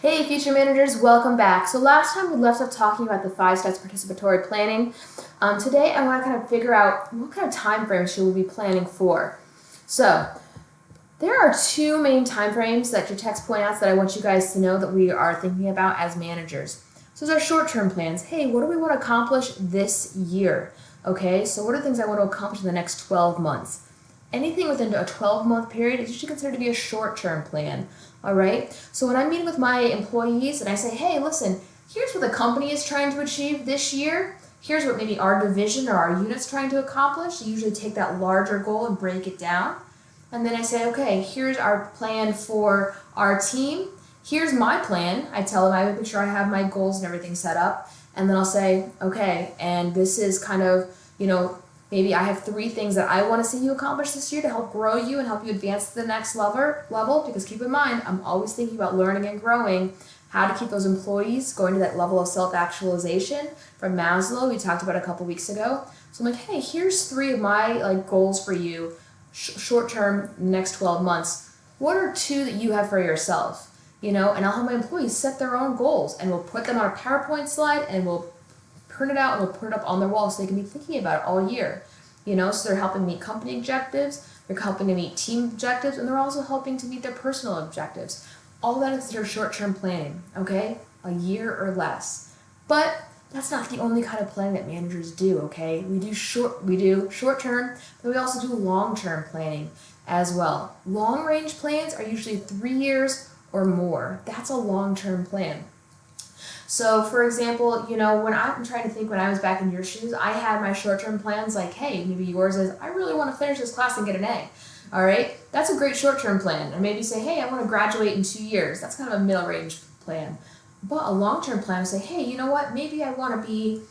Hey, future managers, welcome back. So last time we left off talking about the 5 steps participatory planning. Today I want to kind of figure out what kind of time frames should we be planning for. So there are two main time frames that your text point out that I want you guys to know that we are thinking about as managers. So those are short-term plans. Hey, what do we want to accomplish this year? Okay, so what are the things I want to accomplish in the next 12 months? Anything within a 12-month period is usually considered to be a short-term plan. All right, so when I'm meeting with my employees and I say, hey, listen, here's what the company is trying to achieve this year. Here's what maybe our division or our unit's trying to accomplish. You usually take that larger goal and break it down. And then I say, okay, here's our plan for our team. Here's my plan. I tell them, I make sure I have my goals and everything set up. And then I'll say, okay, and this is kind of, maybe I have 3 things that I want to see you accomplish this year to help grow you and help you advance to the next level. Because keep in mind, I'm always thinking about learning and growing, how to keep those employees going to that level of self-actualization from Maslow we talked about a couple weeks ago. So I'm like, hey, here's 3 of my goals for you, short-term, next 12 months. What are 2 that you have for yourself? And I'll have my employees set their own goals, and we'll put them on a PowerPoint slide, and we'll print it out and we'll put it up on their wall so they can be thinking about it all year. So they're helping meet company objectives, they're helping to meet team objectives, and they're also helping to meet their personal objectives. All that is considered short-term planning, okay? A year or less. But that's not the only kind of planning that managers do, okay? We do short-term, but we also do long-term planning as well. Long-range plans are usually 3 years or more. That's a long-term plan. So, for example, when I'm trying to think when I was back in your shoes, I had my short-term plans like, hey, maybe yours is, I really want to finish this class and get an A. All right? That's a great short-term plan. Or maybe say, hey, I want to graduate in 2 years. That's kind of a middle-range plan. But a long-term plan would say, hey, you know what? Maybe I want to be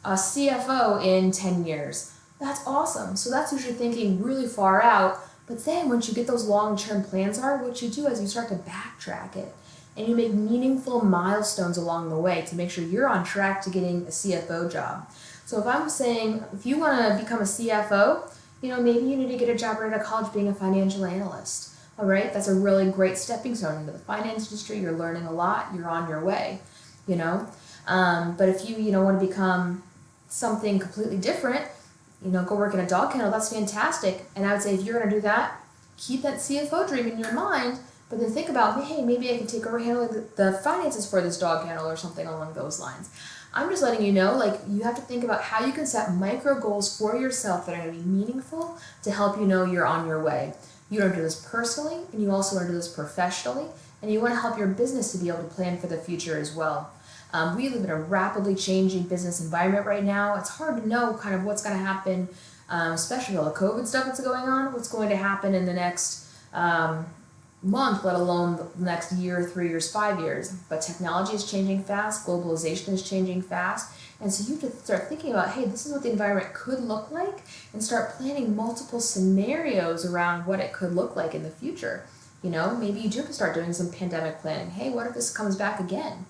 a CFO in 10 years. That's awesome. So that's usually thinking really far out. But then once you get those long-term plans what you do is you start to backtrack it. And you make meaningful milestones along the way to make sure you're on track to getting a CFO job. So if I'm saying, if you want to become a CFO, maybe you need to get a job right out of college being a financial analyst. All right, that's a really great stepping stone into the finance industry. You're learning a lot. You're on your way, But if you, want to become something completely different, go work in a dog kennel, that's fantastic. And I would say if you're going to do that, keep that CFO dream in your mind. But then think about, hey, maybe I can take over handling the finances for this dog kennel or something along those lines. I'm just letting you know, you have to think about how you can set micro goals for yourself that are going to be meaningful to help you know you're on your way. You want to do this personally, and you also want to do this professionally, and you want to help your business to be able to plan for the future as well. We live in a rapidly changing business environment right now. It's hard to know kind of what's going to happen, especially with all the COVID stuff that's going on, what's going to happen in the next month, let alone the next year, 3 years, 5 years. But technology is changing fast, globalization is changing fast, and so you have to start thinking about, hey, this is what the environment could look like, and start planning multiple scenarios around what it could look like in the future. Maybe you do have to start doing some pandemic planning. Hey, what if this comes back again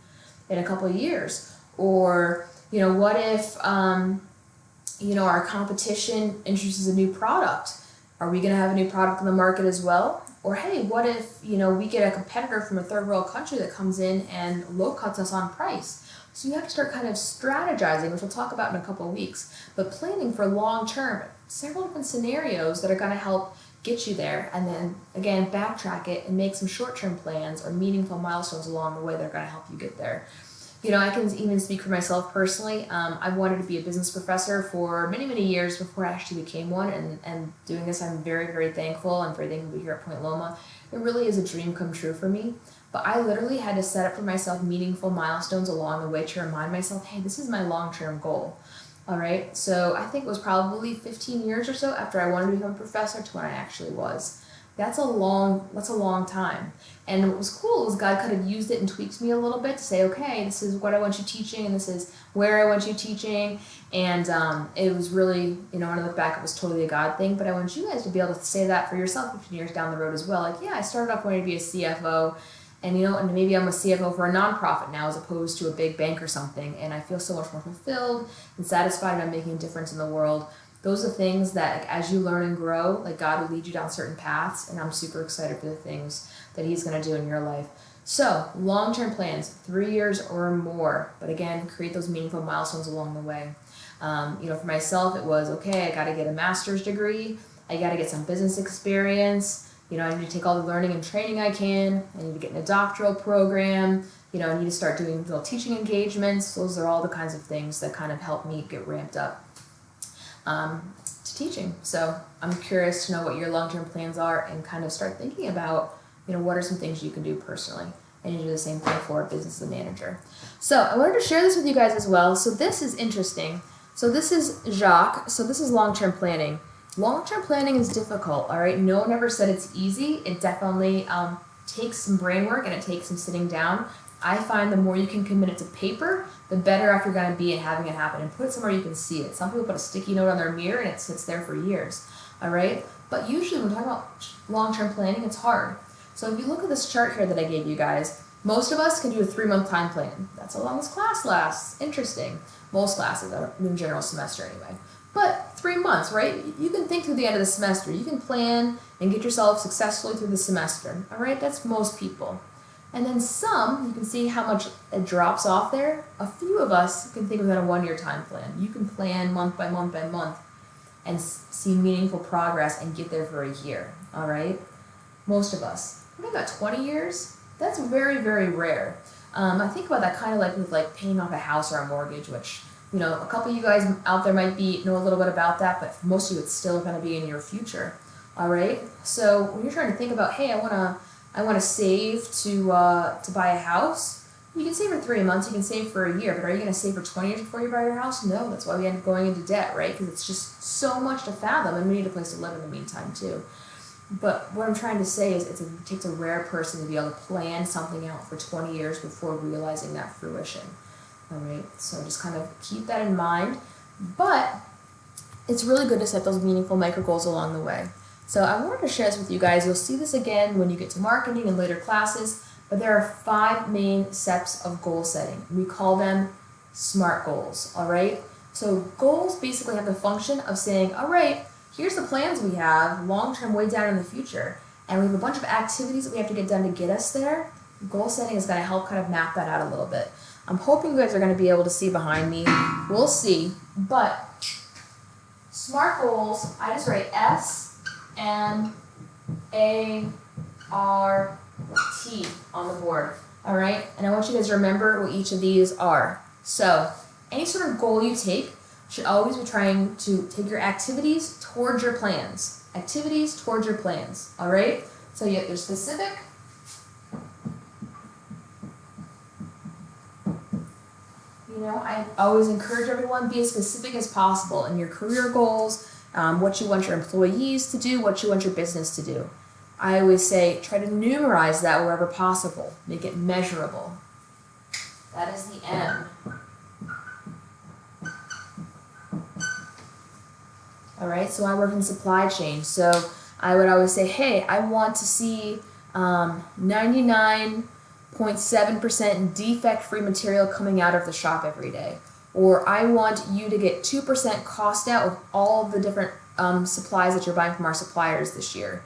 in a couple of years? Or, what if, our competition introduces a new product? Are we going to have a new product in the market as well? Or hey, what if, we get a competitor from a third world country that comes in and low cuts us on price? So you have to start kind of strategizing, which we'll talk about in a couple of weeks, but planning for long term, several different scenarios that are going to help get you there, and then again, backtrack it and make some short-term plans or meaningful milestones along the way that are going to help you get there. I can even speak for myself personally. I've wanted to be a business professor for many, many years before I actually became one, and doing this, I'm very, very thankful. I'm very thankful to be here at Point Loma. It really is a dream come true for me. But I literally had to set up for myself meaningful milestones along the way to remind myself, hey, this is my long-term goal. All right, so I think it was probably 15 years or so after I wanted to become a professor to when I actually was. That's a long time. And what was cool was God kind of used it and tweaked me a little bit to say, okay, this is what I want you teaching, and this is where I want you teaching. And it was really, when I look back, it was totally a God thing. But I want you guys to be able to say that for yourself 15 years down the road as well. I started off wanting to be a CFO, and and maybe I'm a CFO for a nonprofit now as opposed to a big bank or something. And I feel so much more fulfilled and satisfied, and I'm making a difference in the world. Those are things that, as you learn and grow, God will lead you down certain paths, and I'm super excited for the things that He's going to do in your life. So, long-term plans, 3 years or more, but again, create those meaningful milestones along the way. For myself, it was, okay, I got to get a master's degree, I got to get some business experience, I need to take all the learning and training I can, I need to get in a doctoral program, I need to start doing little teaching engagements. Those are all the kinds of things that kind of help me get ramped up to teaching. So I'm curious to know what your long-term plans are and kind of start thinking about, what are some things you can do personally. And you do the same thing for a business as a manager. So I wanted to share this with you guys as well. So this is interesting. So this is Jacques. So this is long-term planning. Long-term planning is difficult, all right? No one ever said it's easy. It definitely takes some brain work and it takes some sitting down. I find the more you can commit it to paper, the better off you're going to be at having it happen. And put it somewhere you can see it. Some people put a sticky note on their mirror and it sits there for years, all right? But usually when we're talking about long-term planning, it's hard. So if you look at this chart here that I gave you guys, most of us can do a 3-month time plan. That's how long this class lasts. Interesting. Most classes are in general semester anyway. But 3 months, right? You can think through the end of the semester. You can plan and get yourself successfully through the semester. All right, that's most people. And then some, you can see how much it drops off there. A few of us can think within a 1-year time plan. You can plan month by month by month and see meaningful progress and get there for a year. All right, most of us. We've got 20 years. That's very, very rare. I think about that kind of like with like paying off a house or a mortgage, which a couple of you guys out there might know a little bit about that, but for most of you, it's still going to be in your future. All right. So when you're trying to think about, hey, I want to save to buy a house, you can save for 3 months, you can save for a year, but are you going to save for 20 years before you buy your house? No. That's why we end up going into debt, right? Because it's just so much to fathom, and we need a place to live in the meantime too. But what I'm trying to say is it takes a rare person to be able to plan something out for 20 years before realizing that fruition. All right, so just kind of keep that in mind. But it's really good to set those meaningful micro goals along the way. So I wanted to share this with you guys. You'll see this again when you get to marketing and later classes, but there are 5 main steps of goal setting. We call them SMART goals, all right? So goals basically have the function of saying, all right, here's the plans we have long-term way down in the future, and we have a bunch of activities that we have to get done to get us there. Goal setting is going to help kind of map that out a little bit. I'm hoping you guys are going to be able to see behind me. We'll see. But SMART goals, I just write SMART on the board. All right? And I want you guys to remember what each of these are. So any sort of goal you take should always be trying to take your activities towards your plans. Activities towards your plans. All right? So you're specific. I always encourage everyone, be as specific as possible in your career goals, what you want your employees to do, what you want your business to do. I always say, try to numerize that wherever possible. Make it measurable. That is the M. All right, so I work in supply chain. So I would always say, hey, I want to see 99.7% defect-free material coming out of the shop every day. Or I want you to get 2% cost out with all the different supplies that you're buying from our suppliers this year.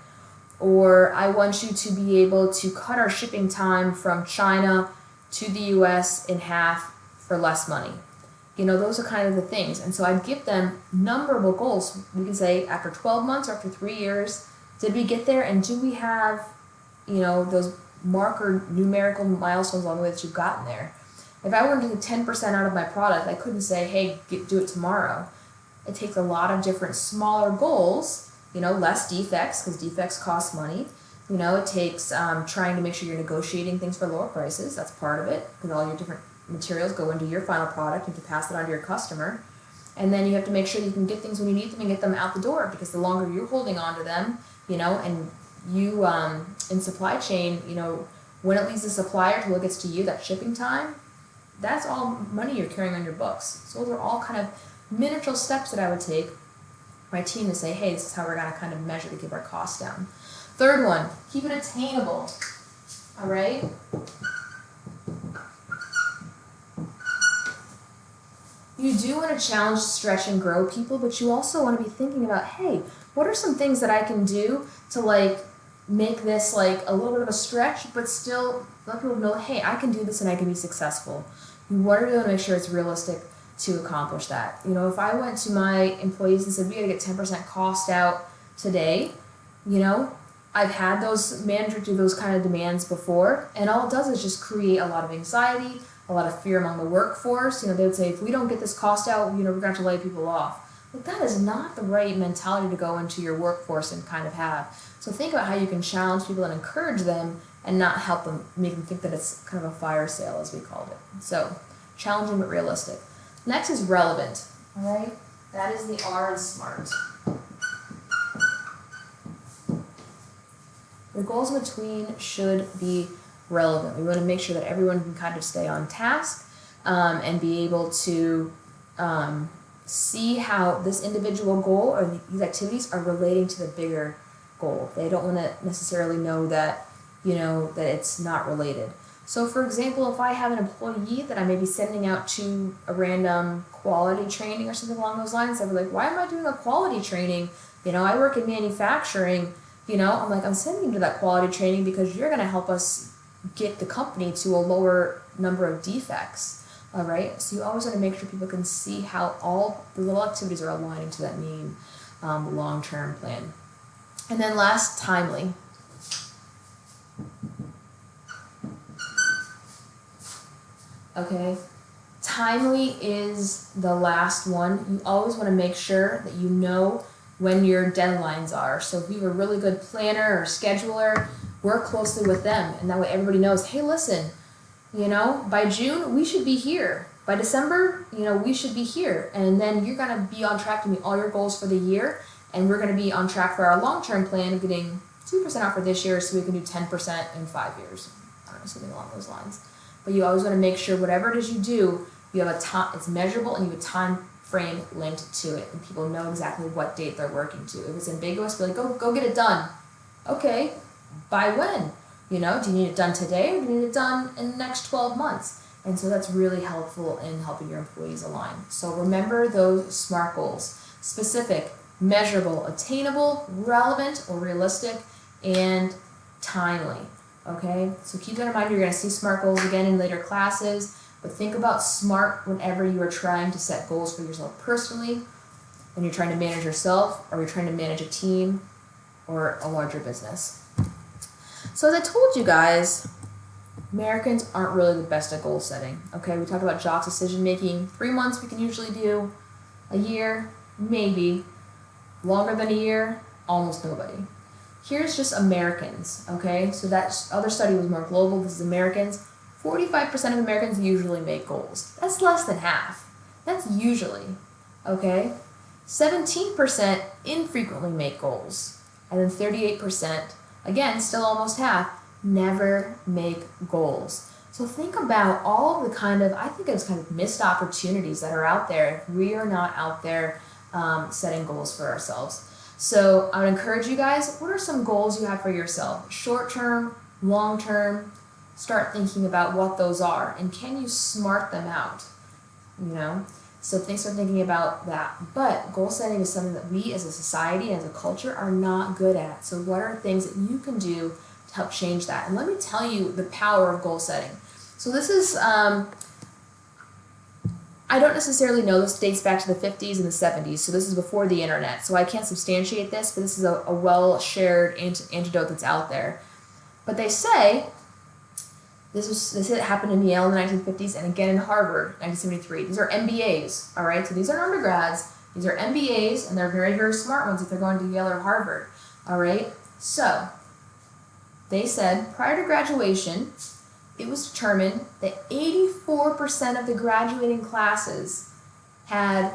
Or I want you to be able to cut our shipping time from China to the US in half for less money. Those are kind of the things. And so I'd give them numberable goals. We can say after 12 months or after 3 years, did we get there? And do we have, those marker numerical milestones along the way that you've gotten there? If I wanted to get 10% out of my product, I couldn't say, hey, do it tomorrow. It takes a lot of different smaller goals, less defects, because defects cost money. It takes trying to make sure you're negotiating things for lower prices. That's part of it, because all your different materials go into your final product. You have to pass it on to your customer. And then you have to make sure you can get things when you need them and get them out the door, because the longer you're holding on to them, and you, in supply chain, when it leaves the supplier till it gets to you, that shipping time, that's all money you're carrying on your books. So those are all kind of miniature steps that I would take my team to say, hey, this is how we're going to kind of measure to keep our costs down. Third one, keep it attainable. All right? You do want to challenge, stretch, and grow people, but you also want to be thinking about, hey, what are some things that I can do to make this like a little bit of a stretch, but still let people know, hey, I can do this and I can be successful. You want to be able to make sure it's realistic to accomplish that. You know, if I went to my employees and said, we got to get 10% cost out today, you know, I've had those managers do those kind of demands before, and all it does is just create a lot of anxiety, a lot of fear among the workforce. You know, they would say, if we don't get this cost out, you know, we're going to have to lay people off. But that is not the right mentality to go into your workforce and kind of have. So think about how you can challenge people and encourage them and not help them, make them think that it's kind of a fire sale, as we called it. So challenging but realistic. Next is relevant, all right? That is the R in SMART. The goals in between should be relevant. We want to make sure that everyone can kind of stay on task and be able to see how this individual goal or these activities are relating to the bigger goal. They don't want to necessarily know that, you know, that it's not related. So for example, if I have an employee that I may be sending out to a random quality training or something along those lines, I'd be like, why am I doing a quality training? You know, I work in manufacturing, you know, I'm like, I'm sending you to that quality training because you're going to help us get the company to a lower number of defects. All right, so you always want to make sure people can see how all the little activities are aligning to that main long-term plan. And then last, timely. Okay, timely is the last one. You always want to make sure that you know when your deadlines are. So if you have a really good planner or scheduler, work closely with them, and that way everybody knows, hey, listen, you know, by June, we should be here. By December, you know, we should be here. And then you're going to be on track to meet all your goals for the year. And we're going to be on track for our long-term plan of getting 2% out for this year so we can do 10% in 5 years. I don't know, something along those lines. But you always want to make sure whatever it is you do, you have a time, it's measurable, and you have a time frame linked to it. And people know exactly what date they're working to. If it's ambiguous, be like, go get it done. Okay, by when? You know, do you need it done today or do you need it done in the next 12 months? And so that's really helpful in helping your employees align. So remember those SMART goals: specific, measurable, attainable, relevant or realistic, and timely. Okay, so keep that in mind. You're going to see SMART goals again in later classes, but think about SMART whenever you are trying to set goals for yourself personally, when you're trying to manage yourself, or you're trying to manage a team or a larger business. So as I told you guys, Americans aren't really the best at goal setting. Okay, we talked about JOC's decision making. 3 months we can usually do. A year, maybe. Longer than a year, almost nobody. Here's just Americans, okay? So that other study was more global. This is Americans. 45% of Americans usually make goals. That's less than half. That's usually, okay? 17% infrequently make goals. And then 38%, again, still almost half, never make goals. So think about all of the kind of, I think it's kind of missed opportunities that are out there if we are not out there setting goals for ourselves. So I would encourage you guys, what are some goals you have for yourself? Short term, long term, start thinking about what those are and can you SMART them out, you know? So start thinking about that. But goal setting is something that we as a society and as a culture are not good at. So what are things that you can do to help change that? And let me tell you the power of goal setting. So this is, I don't necessarily know, this dates back to the 50s and the 70s, so this is before the internet, so I can't substantiate this, but this is a well-shared antidote that's out there. But they say, this happened in Yale in the 1950s and again in Harvard, 1973. These are MBAs, all right? So these aren't undergrads, these are MBAs, and they're very, very smart ones if they're going to Yale or Harvard, all right? So they said prior to graduation, it was determined that 84% of the graduating classes had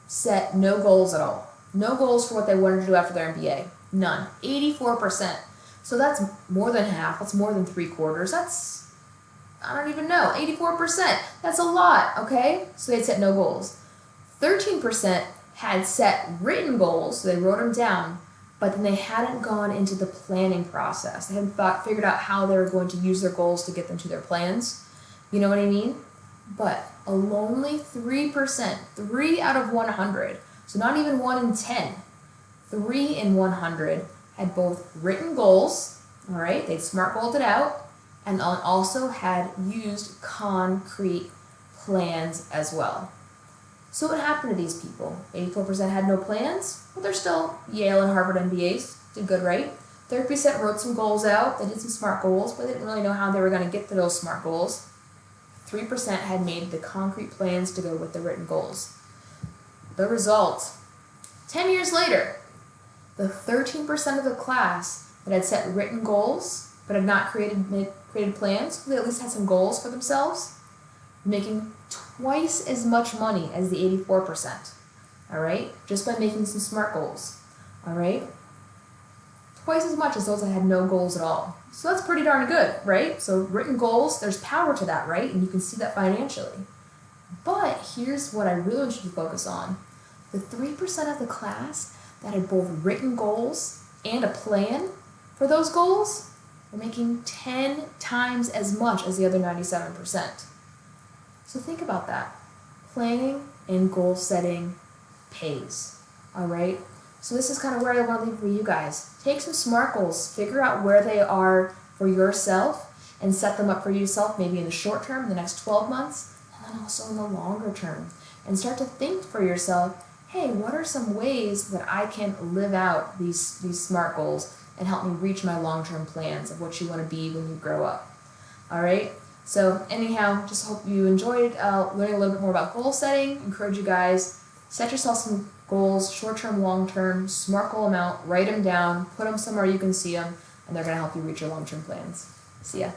set no goals at all. No goals for what they wanted to do after their MBA. None. 84%. So that's more than half. That's more than 3/4. That's, I don't even know, 84%. That's a lot, okay? So they set no goals. 13% had set written goals, so they wrote them down, but then they hadn't gone into the planning process. They hadn't figured out how they were going to use their goals to get them to their plans. You know what I mean? But only 3%, 3 out of 100, so not even 1 in 10, 3 in 100 had both written goals All right, they'd SMART goaled it out and also had used concrete plans as well. So what happened to these people? 84% had no plans. Well, they're still Yale and Harvard MBAs. Did good, right? 30% wrote some goals out. They did some SMART goals, but they didn't really know how they were going to get to those SMART goals. 3% had made the concrete plans to go with the written goals. The result, 10 years later, the 13% of the class that had set written goals but had not created plans, they at least had some goals for themselves, making twice as much money as the 84%, all right? Just by making some SMART goals, all right? Twice as much as those that had no goals at all. So that's pretty darn good, right? So written goals, there's power to that, right? And you can see that financially. But here's what I really want you to focus on. The 3% of the class that had both written goals and a plan for those goals were making 10 times as much as the other 97%. So think about that. Planning and goal setting pays, all right? So this is kind of where I want to leave for you guys. Take some SMART goals, figure out where they are for yourself, and set them up for yourself maybe in the short term, in the next 12 months, and then also in the longer term. And start to think for yourself, hey, what are some ways that I can live out these SMART goals and help me reach my long-term plans of what you want to be when you grow up? All right? So anyhow, just hope you enjoyed learning a little bit more about goal setting. Encourage you guys, set yourself some goals, short-term, long-term, SMART goal them out, write them down, put them somewhere you can see them, and they're going to help you reach your long-term plans. See ya.